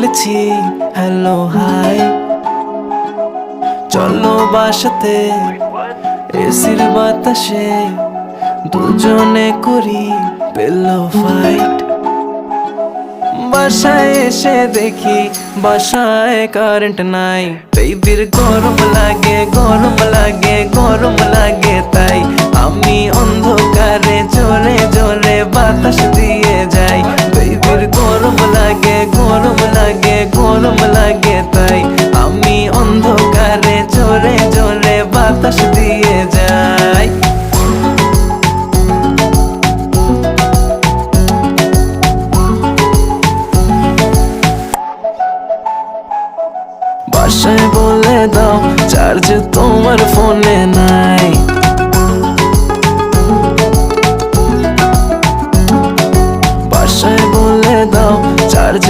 বলেছি hello hi, চলো বাসাতে এসির বাতাসে দুজনে করি পিলো ফাইট। বাসায় এসে দেখি বাসায় কারেন্ট নাই, বেবির গরম লাগে গরম লাগে গরম লাগে, তাই আমি অন্ধকারে জোরে জোরে বাতাস দিয়ে যাই। বেবির গরম লাগে গরম লাগে গরম লাগে, তাই আমি অন্ধকারে জোরে জোরে বাতাস দিয়ে যাই। বাসায় বলে দাও চার্জ তোমার ফোনে নাই, বাসায় বলে দাও চার্জ